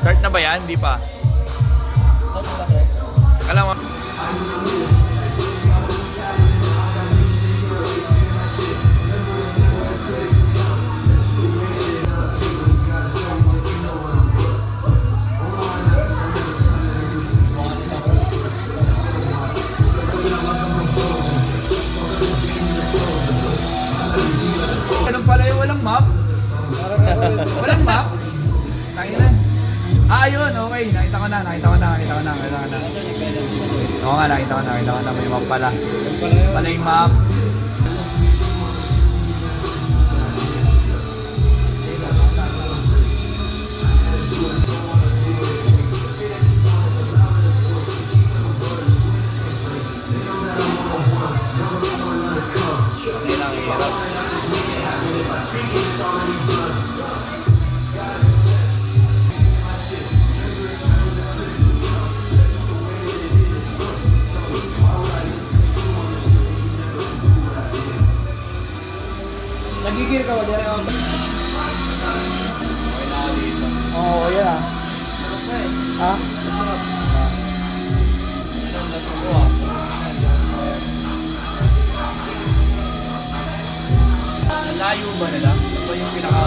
Start na ba yan? Hindi pa. Alam mo. Ganun pala yung walang map? Walang map? Tangin na. Yun, okay. Nakita ko na. Oo nga, nakita ko na. May map pala. Pala yung map. Nagigil ka ba? Dere ako. Okay na ako dito. Oo, yan ah. Ha? Layo ba nila? Ito yung pinaka...